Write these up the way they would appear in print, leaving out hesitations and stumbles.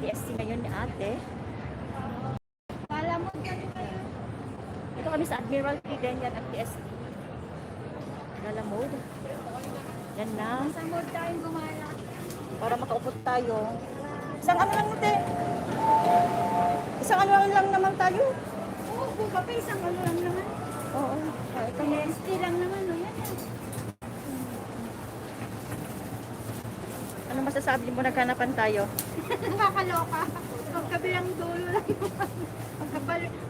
TSC ngayon ni ate. Palamod kami kayo. Ito kami sa Admiralty din yan at TSC. Lalamode. Yan na. Sa mood tayong gumala. Para makaupot tayo. Isang ano lang ate. Isang ano lang naman tayo. Oo, kung kape, isang ano lang naman. Oo. TST lang naman, no? Yan. Ano masasabi mo, naghanapan tayo? Nakakaloka. Magkabilang dulo lang naman.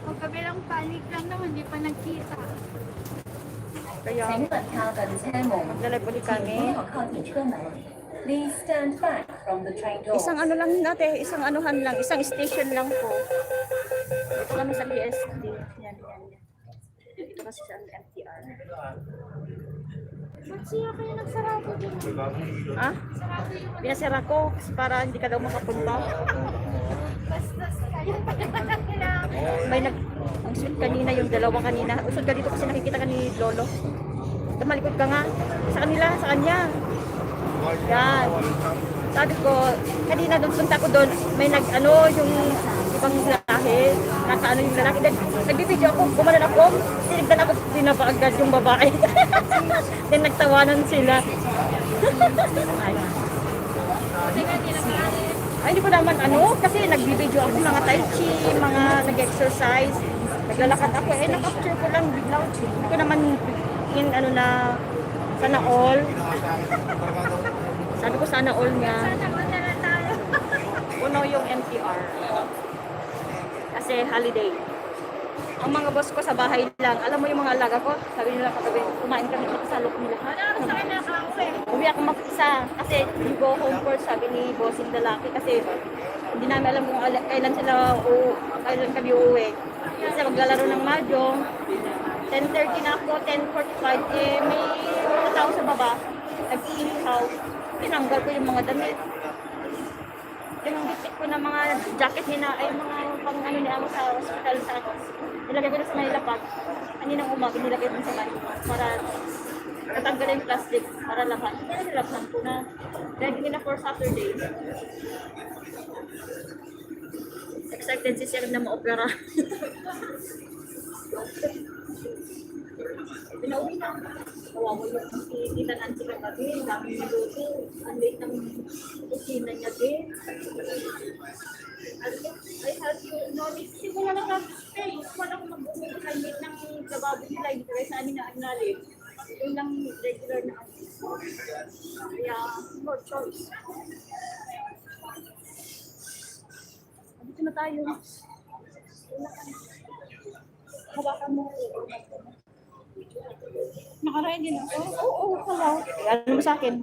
Magkabilang panig lang naman, hindi pa nagkita. Kaya 请本卡等车門， maglalay ulit 請 kami. 扶好靠近車門。Please stand back from the train door. Isang ano lang natin, isang anuhan lang, isang station lang po. Ito kami sa PST. Yan. Ito kasi sa MTR. Ba't siya kayo nagsarado din? Ha? Sarado yung Pinasira ko para hindi ka daw makapunta. bastos kayo pa naman ang kailangan. May ang sweet kanina, yung dalawa kanina. Usod ka dito kasi nakikita ka ni Lolo. Tumalikod ka nga. Sa kanila, sa kanya. Yan. Sabi ko, kanina doon punta ko doon, may yung ibang lahi. Nasa yung lalaki. Then, nagbibideo ako, gumanan ako. Tinignan ako, pinapaagad yung babae. Then, nagtawanan sila. Ay, hindi ko naman kasi nagbibideo ako mga tai chi, mga nag-exercise. Naglalakad ako, na-capture ko lang biglang. Hindi ko naman na sana all. Sabi ko sana all niya. Sagot na lang tayo. Puno yung MTR. Kasi holiday. Ang mga boss ko sa bahay lang. Alam mo yung mga alaga ko? Sabi nila kagabi, kumain kami sa salok nila. Ano sa akin nakauwi? Uwi ako mag-isa. Kasi you go home first, sabi ni bossing lalaki. Kasi hindi namin alam kung kailan kailan kami uuwi. Kasi maglalaro ng mahjong. 10:30 na ako, 10:45. May mga tao sa baba. Nag-iihaw. Tinanggal ko yung mga damit. Yung bitbit ko na mga jacket nila, ay mga pang ni Amo sa hospital sa ako. Nilagay ko na sa may lapag. Kaninang umaga nilagay ko sa bag para natanggal yung plastic para laban. Kaya nilabhan ko na. Ready nila for Saturday. Excited si Sir na ma-opera. Pinauwi na. Kawawa yung kita Nancy kagabi. Ang dami niluto. Ang late ng kusina niya din. I have to notice. Kasi wala lang stay. Wala akong mag-uwi. Ang late ng lababo nila. Hindi kaya sa amin na agnali. Yung lang regular na office. Kaya, no choice. Dito na tayo. Hawakan mo. Nakaready na ako. Oo, hello. Ano mo sa akin?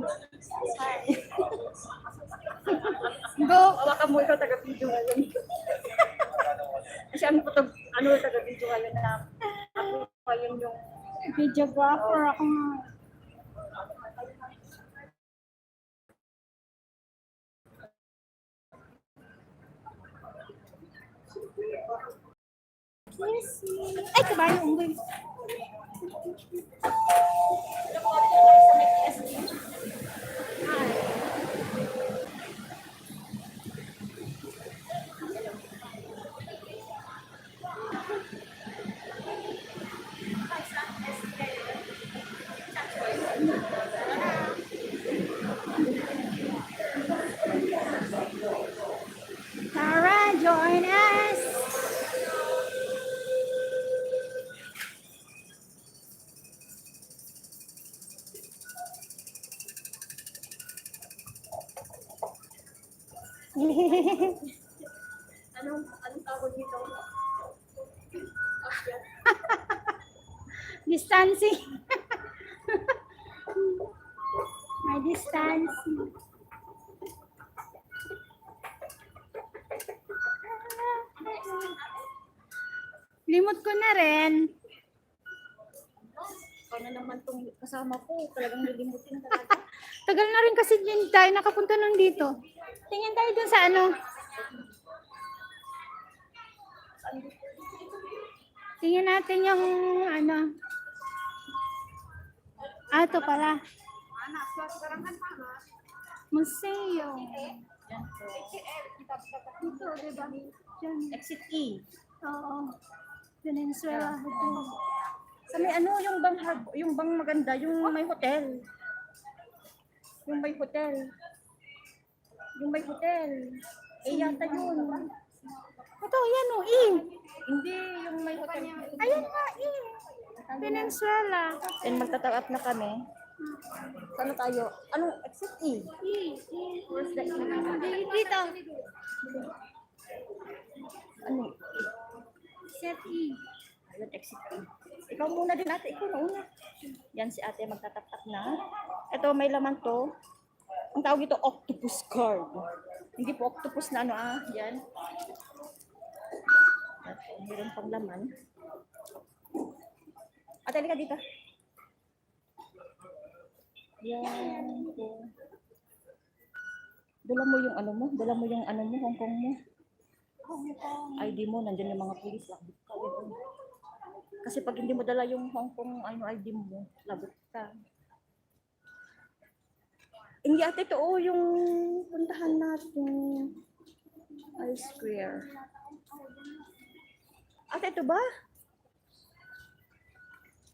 Go! Hawakan mo, ikaw taga-video ngayon. Kasi taga-video ngayon na ako ngayon yung Videographer ako nga. Ay, kabayo, unggoy. Tara, join us! anong tawag dito? Distancing. May distancing. Limot ko na rin. Ikaw na naman itong kasama ko. Talagang lilimutin talaga. Tagal na rin kasi din tayo nakapunta nung dito. Tingin tayo dun sa ano. Tingin natin yung ano. Ah, ito pala. Museo. diba? Diyan. Exit E. Oo. Venezuela Hotel. Sa may ano, yung bang maganda, yung may hotel. Yung may hotel. Yung may hotel. Eh, yata yun. Ito, yan o, E. Hindi, yung may hotel. Ayun nga, E. Venezuela. And magtatawap na kami. Saan tayo? Anong exit E? E. E. Where's the E? Dito. Ano? Set E. Ayun, exit E. Ikaw muna din ate, ikaw na una. Yan si ate magtatap-tap na. Ito, may laman to. Ang tawag ito, octopus card. Hindi po octopus na ano yan. At meron pang laman. Ate, halika dito. Yan. Dala mo yung ano mo, Hong Kong mo. ID mo, nandiyan yung mga pulis. Labot ka. Kasi pag hindi mo dala yung Hong Kong ID mo, labot ka. Hindi ate, ito yung puntahan natin. I-Square. Ate, ito ba?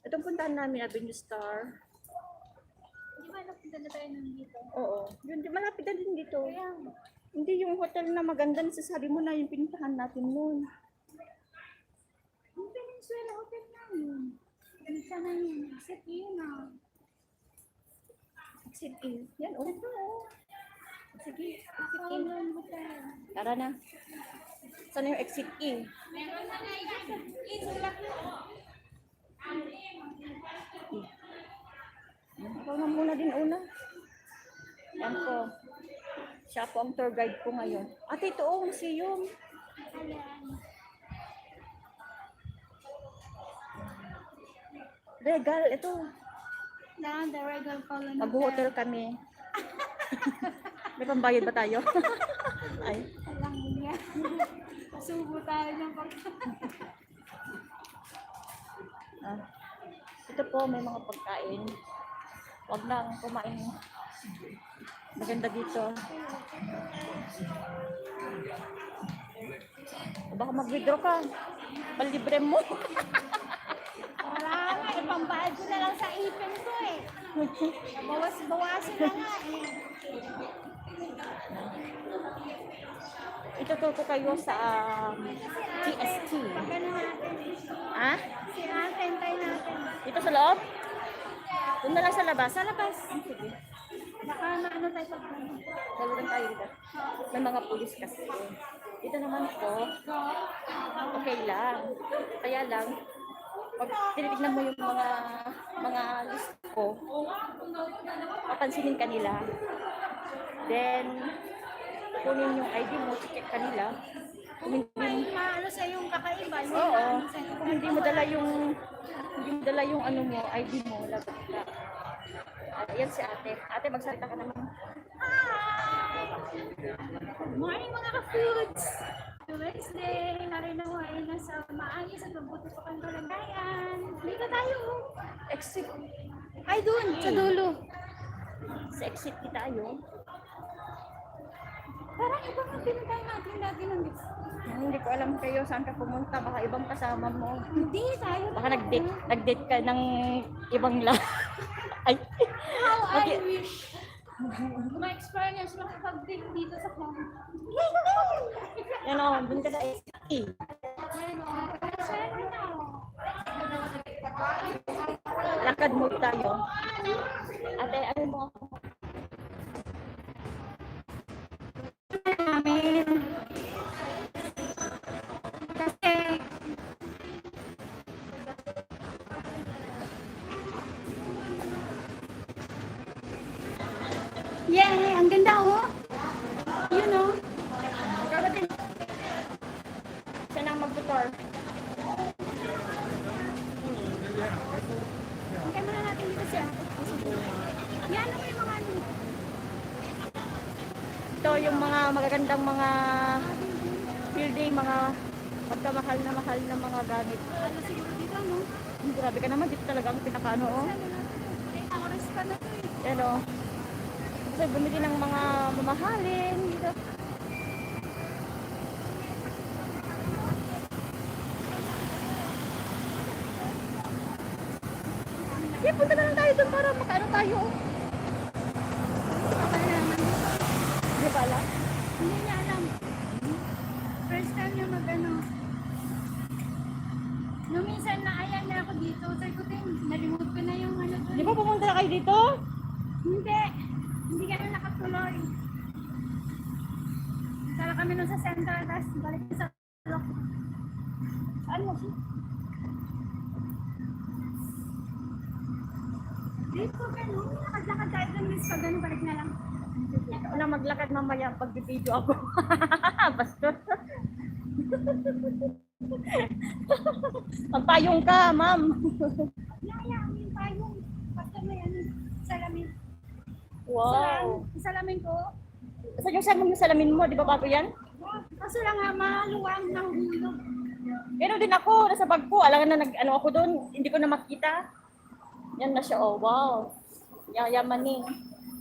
Itong puntahan namin, Avenue Star. Di ba napunta na tayo nandito? Oo. Yun, malapit na din dito. Kaya, Hindi yung hotel na maganda, nasasabi mo na yung pinuntahan natin noon. yung Venezuela Hotel namin. Isa na yun. Set E na. Exit E. Yan, oh. Ito, oh. Sige, exit E. Paulan Hotel. Tara na. Saan yung exit E? Ikaw na muna din una. Yan po. Siya po ang tour guide ko ngayon. Ate, ito oh, museum. Regal, ito. Na, the Regal Paulan Mag-hotel kami. May pambayad ba tayo? Ay. Alam niya. Subo tayo ng Ah. Ito po, may mga pagkain. Huwag lang kumain. Maganda dito. Baka mag-withdraw ka. Palibre mo. Wala nga, ipambayad ko na lang sa ipin ko eh. Bawas-bawasin na nga eh. Ituturo ko kayo sa TST. Pagkano natin. Ha? Si ate, tayo natin. Dito sa loob? Doon na lang sa labas. Sa labas. Sige. Baka maano tayo pagkano. Dalawa tayo dito. May mga pulis kasi. Dito naman po, okay lang. Kaya lang, pag tinitignan mo yung mga list ko, papansinin kanila. Then, kunin yung ID mo, check kanila. Kung hindi, Maano sa yung kakaiba. Yung oo, maano sa'yo. kung hindi mo dala yung ano mo, ID mo, lagot ka. Yan si ate. Ate, magsalita ka naman. Good morning mga ka-foods! Wednesday, narinawain na sa maayos at mabuti pa kang kalagayan. Dito tayo. Exit. Ay, doon, sa dulo. Sa exit kita tayo. Parang ibang ang pinuntahan natin lagi nandito. Hindi ko alam kayo saan ka pumunta. Baka ibang kasama mo. Hindi, tayo. Baka nag-date ka ng ibang Ay. How I Okay. wish. Ma-experience makapag-date dito sa home. Yan o, dun ka sa exit. Ayun o. Swerte na o. Lakad mo tayo. Ate, ano mo ako? Namin. Kasi yay! Ang ganda oh! Yun oh! Ikaw na din. Siya nang mag-tutor. Hintay muna natin dito siya. Yan ano yung mga ano. Ito yung mga magagandang mga building, mga pagkamahal na mga gamit. Ano siguro dito no? Grabe ka naman, dito talaga ang pinakano oh. Ang oras pa na to eh. Yan o. Kasi bumili ng mga mamahalin dito. Kaya punta na lang tayo doon para makaano tayo. Baka naman. Di ba alam? Hindi niya alam. First time niya mag-ano. Nung minsan na ayan na ako dito, sabi ko din, na-remove ko na yung ano doon. Di ba pumunta na kayo dito? Hindi. Hindi ka na nakatuloy. Tara kami nun sa center, tapos balik sa lock. Saan mo siya? Dito, gano'n. Lakad-lakad tayo dun, miss pag gano'n, balik na lang. Ako na maglakad mamaya pag video ako. Bastos. Magpayong ka, ma'am. Naya, yung payong. Basta may ano, salamin. Wow. Yung salamin ko. Saan yung salamin mo? Di ba bago yan? Kaso lang nga, maluwang ng hulog. Pero din ako, nasa bag ko. Alam na nag-ano ako doon. Hindi ko na makita. Yan na siya. Oh, wow. Yaman ni.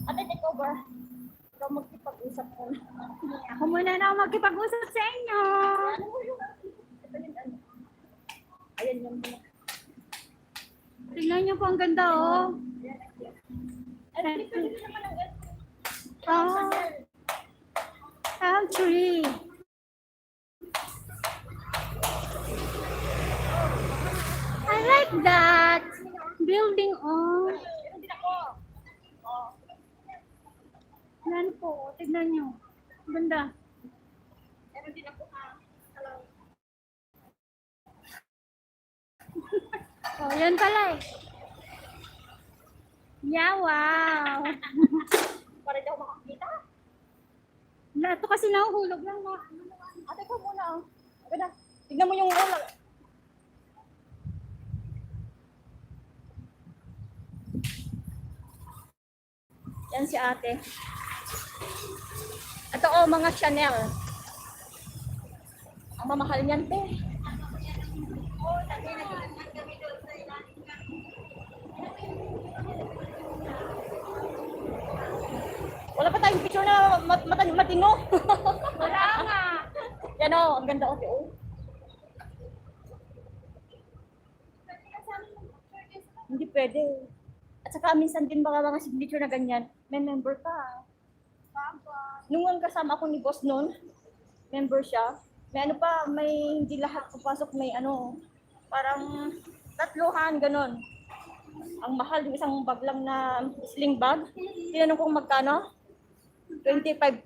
Ate, take over. Ikaw magkipag-usap ko. Ako muna na ako magkipag-usap sa inyo. Ayan yung Tingnan niyo po, ang ganda, oh. Oh. Palm tree. I like that. Building, oh. Yan po, tignan niyo. Ganda. Meron din ako ha. Oh, yan pala eh. Yeah, wow. Para daw makakita. Ito kasi nahuhulog lang. Ate ko muna. Oh. Ganda. Tignan mo yung roll. Yan si ate. Ito oh, mga Chanel. Ang mamahal niyan, te. Wala pa tayong picture na matino. Wala nga. Yan oh, ang ganda ate oh. Hindi pwede. At saka minsan din mga signature na ganyan, may member ka. Nung ang kasama ako ni boss noon, member siya. May ano pa, may hindi lahat papasok, may ano, parang tatluhan, ganon. Ang mahal, yung isang bag lang na sling bag. Tinanong kong magkano? 25.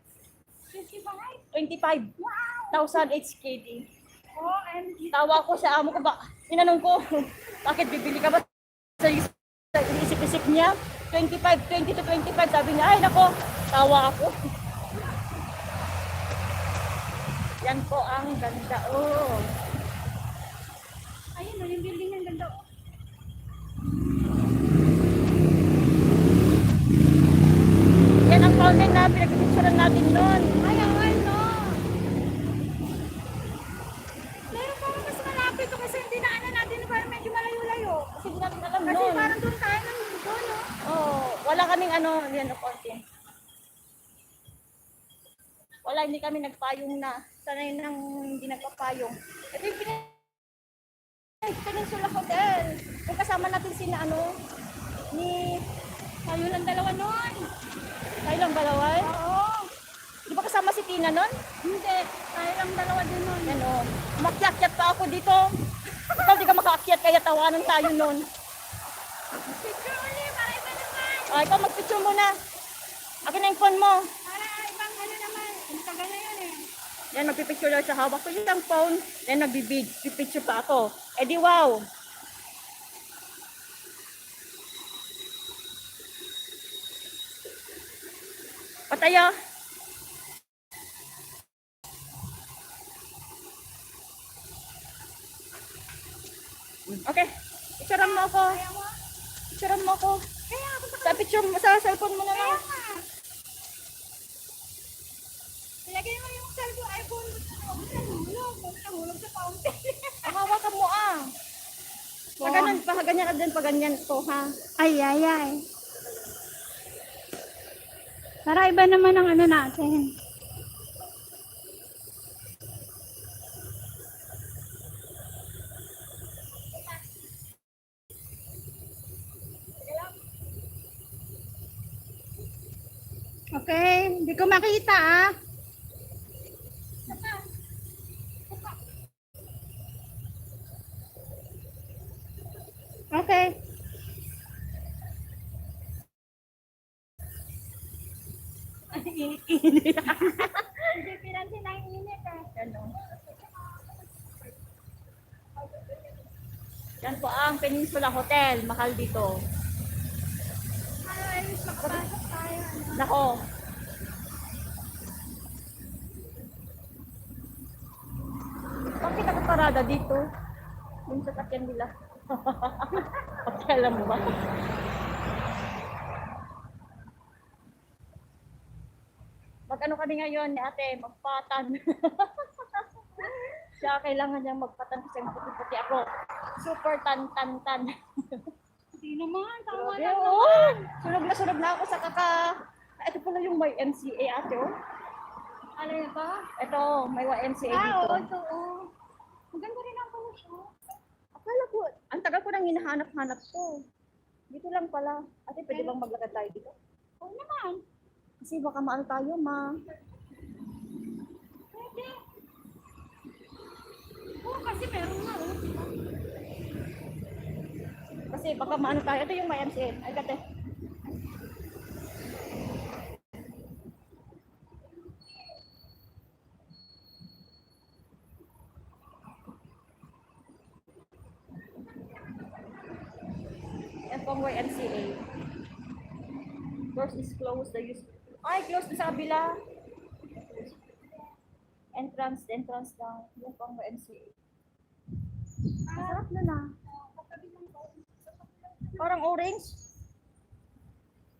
25,000 HKD. OMG. Tawa ko sa amo ko ba, tinanong ko, bakit bibili ka ba sa isip-isip niya? 20 to 25, sabi niya, ay nako, tawa ako. Yan po ang ganda, oh. Ayun, yung building ng ganda. Yan ang fountain na pinag-picturean natin noon. Ay, ang ano. Meron pa mas malapit ito kasi hindi na ano natin parang medyo malayo-layo. Kasi hindi natin alam Kasi noon. parang doon tayo ng doon, no? Oh, wala kaming ano, yan o fountain. Wala, hindi kami nagpayong na. Sana yun ang hindi nagpapayong. Ito yung Peninsula Hotel. Yung kasama natin sina ano, ni, Tayo lang dalawa noon. tayo lang balaway. Oo. Di ba kasama si Tina nun? Hindi. Tayo lang dalawa din noon. Yan o. Umakyat-kyat pa ako dito. Ikaw di ka makaakyat kaya tawanan tayo nun. Picture ulit, para iba naman. Ah, ikaw magpicture muna. Akin na yung phone mo. Para ibang ano naman. Ang tagal na yun eh. Yan, magpipicture lang siya. Hawak ko yung phone. Then pipicture pa ako. Eh di wow. Patayo. Okay. Picturean mo ako. Kaya mo? Picturean mo ako. Kaya ako sa Sa picture mo, sa cellphone mo na kaya lang. nga. Ilagay mo yung cellphone, iPhone mo sa nahulog. Nahulog sa fountain. Hawakan mo ah. Pag ganun, pag ganyan ka din, pag ganyan to ha. Ay, ay, ay. Para iba naman ang ano natin. Okay, hindi ko makita ah. Okay. Init-init. Hindi pinansin ang init ah. Ano? Yan po ang Peninsula Hotel. Mahal dito. Ay, makapasok tayo. Nako. Bakit ako parada dito? Yung sasakyan nila. Pakialam mo ba? Mag-ano kami ngayon ni ate, magpatan. Siya kailangan niyang magpatan kasi puti-puti ako. Super tan-tan-tan. Hindi naman, tama Grabe, lang oh. naman. Sunog na ako sa kaka... Ito pala yung may MCA ate, oh. Ano yun ba? Ito, may YMCA Ah, dito. oo, ito oo. Maganda rin ang pala siya. Akala ko, ang tagal ko nang hinahanap-hanap ko. Dito lang pala. Ate, pwede bang maglakad tayo dito? Oo naman. Kasi baka maano tayo, ma. Pwede. Oo, kasi meron na oh. Kasi baka maano tayo. Ito yung may MCA. Ay, kate. Yan po ang YMCA. Doors is closed. The use... Ay, closed na sa kabila. Entrance lang. Yan po ang YMCA. Sarap na na. Parang orange?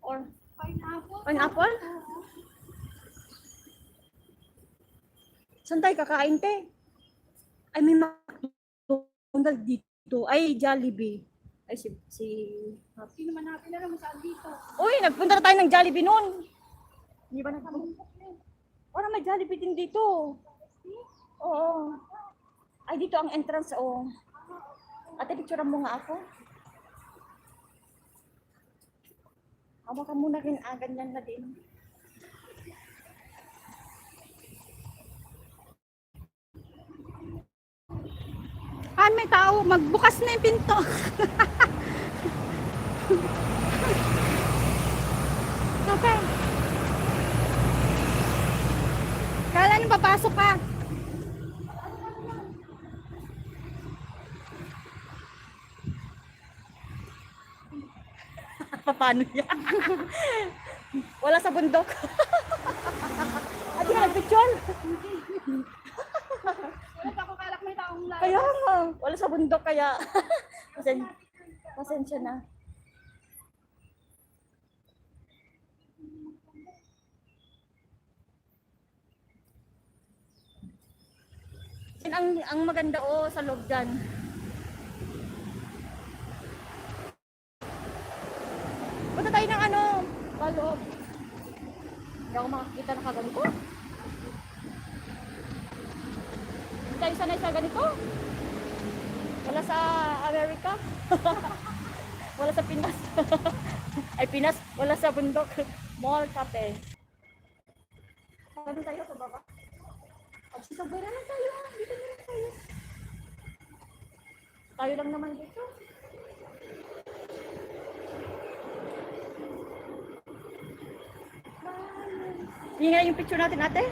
Or Pineapple. pineapple? Saan tayo kakain, te? Ay, may McDonald's dito. Ay, Jollibee. Ay, si... Sino man natin alam mo saan dito. Uy, nagpunta na tayo ng Jollibee noon. Hindi ba nagpunta? Parang may Jollibee din dito. Oo. Ay, dito ang entrance, oh. Ate, picturean mo nga ako. Hawa ka muna rin, ganyan na din. Ah, may tao. Magbukas na yung pinto. Okay. Kala niyo papasok ka. Paano yan? Wala sa bundok. Adi ka nagpicture? Wala pa ako kalak may taong lahat. Kaya nga, wala sa bundok kaya. Pasensya na. Yan ang maganda sa loob dyan. Punta tayo ng paloob. Hindi ako makakita na kaganito. Hindi tayo sanay sa ganito. Wala sa Amerika. Wala sa Pinas. Ay, Pinas. Wala sa bundok. Mall cafe. Saan tayo sa baba? Pagsisabay na lang tayo. Dito na lang tayo. Tayo lang naman dito. Hindi nga yung picture natin, ate.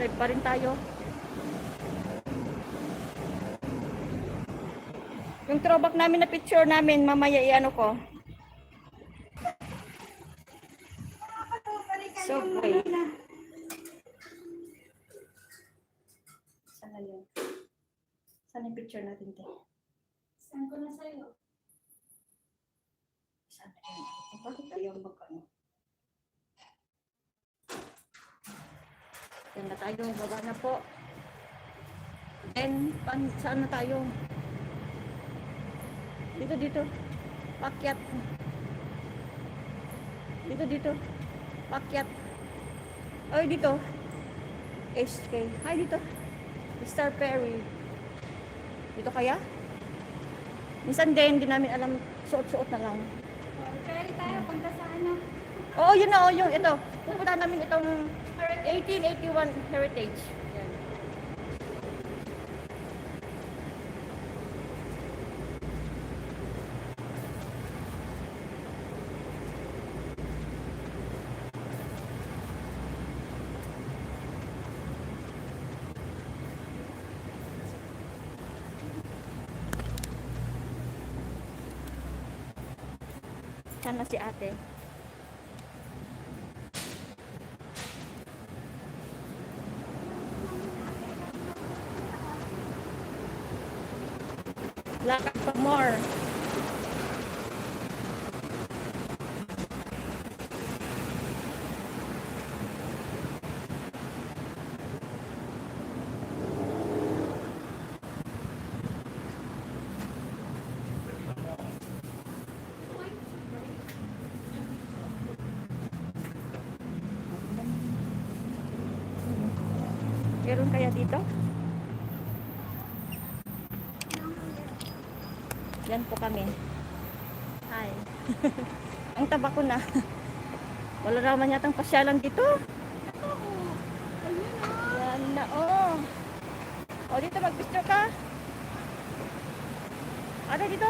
Live pa rin tayo. Yung throwback namin na picture namin, mamaya i-ano ko. Subway. Sana yun. Sana yung picture natin, te. Saan ko na sa'yo? Sana yun. Bakit tayo magkano? Yan na tayo, baba na po. And, saan na tayo? Dito. Pakyat. Dito. Pakyat. Ay, dito. HK. Ay, dito. Star Ferry. Dito kaya? Minsan din, hindi namin alam. Suot-suot na lang. Ferry tayo, punta sa ano? Oo, yun na, yung ito. Pupunta namin itong 1881 Heritage. Yan. Sana si ate. Lakad pa more. Meron kaya dito? Yan po kami. Hi. Ang taba ko na. Wala naman yatang pasyalan dito. Yan na, oh. O, dito mag-picture ka. Ada dito.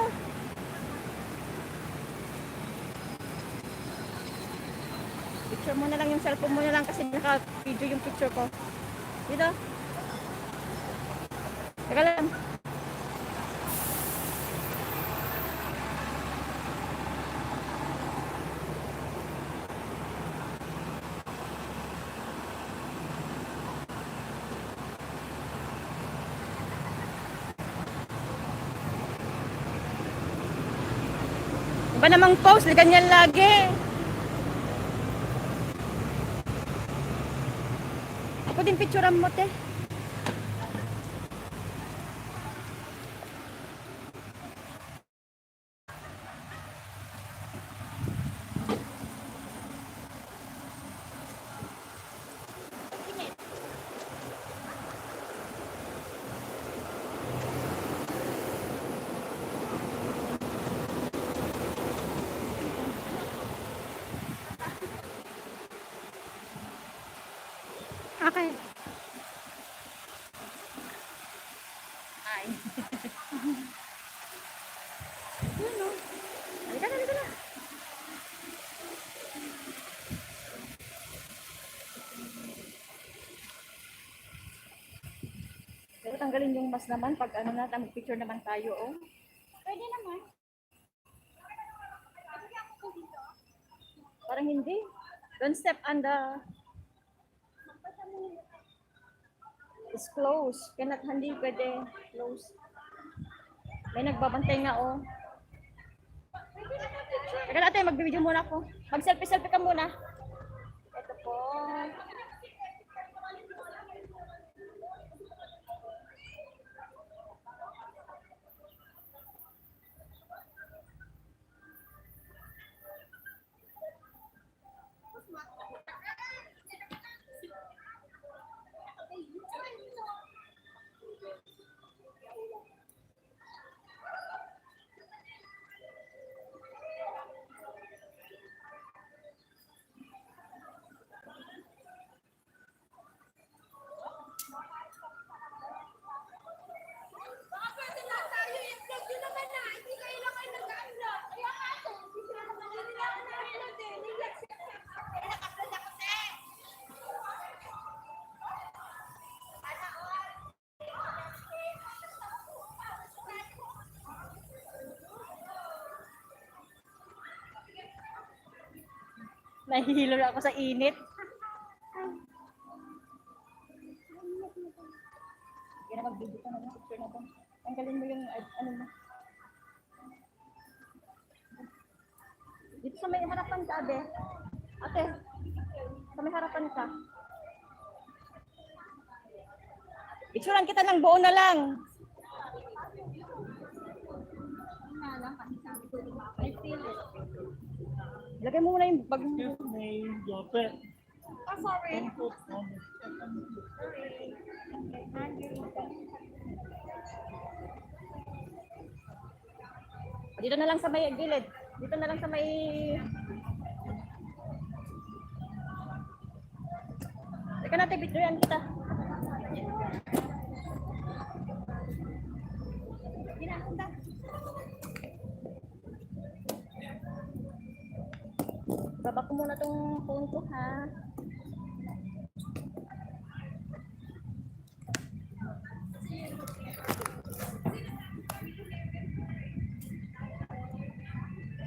Picture mo na lang yung cellphone mo na lang kasi naka-video yung picture ko. Dito. Teka lang. Iba namang post, ganyan lagi. Ako din picturean mo, te. Okay. Hi. Ano? Halika na, halika na. Pero tanggalin yung mask naman pag ano na, mag-picture naman tayo, oh. Pwede naman. Parang hindi. Don't step on the... It's closed. Cannot, hindi pwede close. May nagbabantay nga, oh. Teka natin, mag-video muna ako. Mag-selfie-selfie ka muna. Ito po. Nahihilo na ako sa init. Kaya mag-video ka na ng picture na to. Tanggalin mo yung ano mo. Dito sa may harapan ka, Abe. Ate, sa may harapan ka. Picturean kita ng buo na lang. Lagay mo muna yung bag mo. May jope. Ah, sorry. Dito na lang sa may gilid. Dito na lang sa may Teka natin, videoan kita. Baba ko muna tong phone ko, ha?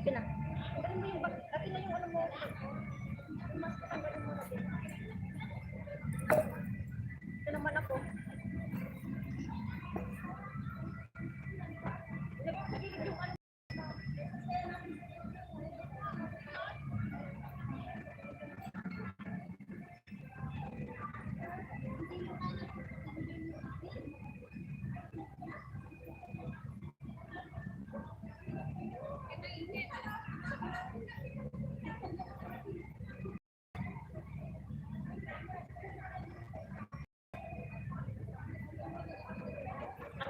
Okay na. Tanggalin mo yung akin na yung ano mo. Mas tanggalin mo natin. Ito naman ako.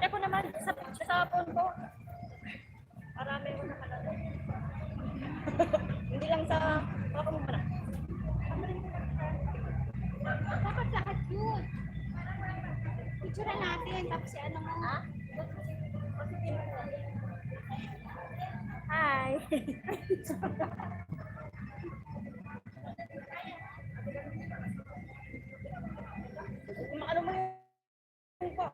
Ate ko naman sa phone ko. Marami mo naman ano. Hindi lang sa ako mo na. Dapat lahat yun. Picture natin, tapos ano mo. Hi. Ano mo yung ko?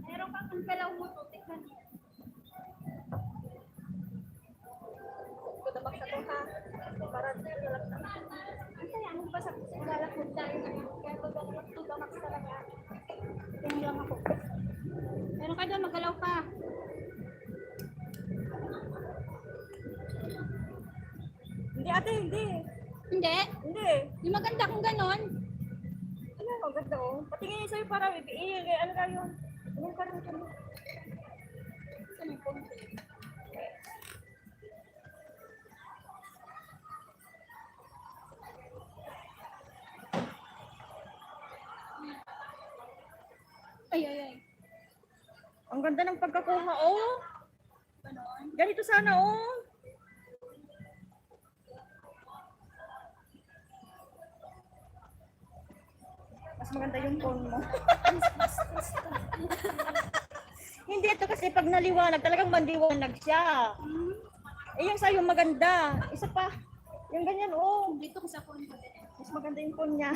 Meron kang ang galaw mo to, tignan mo. Kudabak sa to, ha? Para relax na. Ang saya, ano ba sa lalakot tayo na yan? Kaya pag tugamak talaga. Tingnan lang ako. Meron ka doon, magalaw ka. Hindi ate, hindi. Hindi. Hindi. Yung maganda kung ganon. Ano, ang ganda oh. Patingin sa'yo para ano ka yun? Ano ka rin kami? Sa may phone. Ay, ay, ay. Ang ganda ng pagkakuha oh. Ganito sana oh. Mas maganda yung phone mo. Hindi ito kasi pag naliwanag, talagang maliwanag siya. Eh yung sa'yo maganda. Isa pa. Yung ganyan oh. Dito ko sa phone ko. Mas maganda yung phone niya.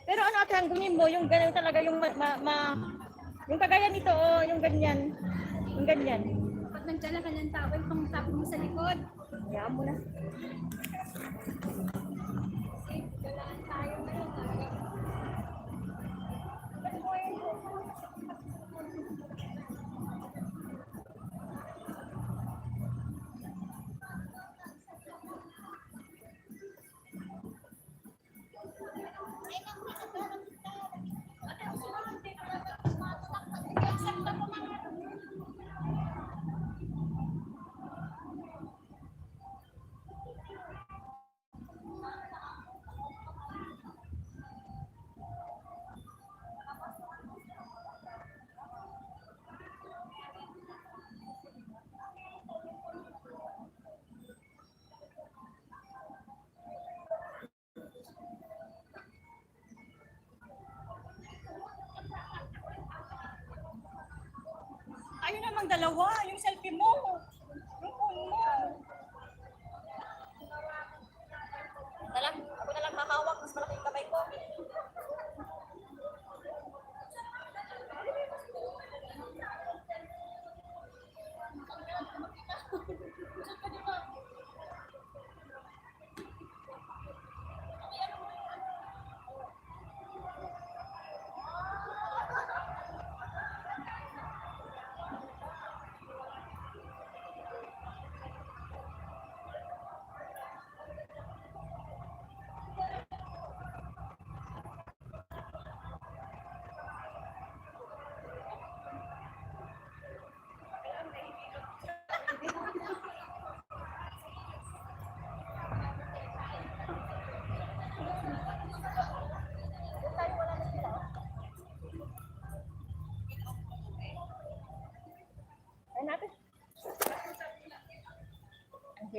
Pero ano ate, hanggumin mo, yung ganyan talaga yung yung kagaya nito oh, yung ganyan. Yung ganyan. Pag nagdala ka ng towel, pang tapon mo sa likod. Hayaan mo na. Galaan tayo ngayon. Ayun namang dalawa, yung selfie mo. Yung phone mo. Ako na lang hahawak, mas malaki yung kamay ko.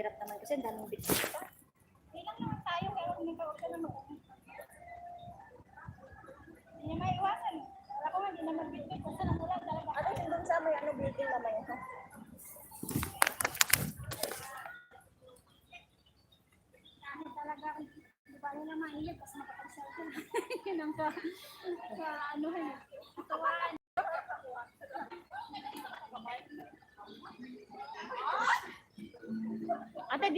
mahirap naman kasi ang daming bitbit pa. Hindi lang naman tayo, pero kumikawag ka naman. Hindi na maiwasan. Wala ko nga, hindi naman bitbit. Basta namulan talaga. Ano yung doon sa may ano building naman yun? Dahil talaga, di ba nila mainit, kasi makapag-cellphone. Yun ang anuhan. Ito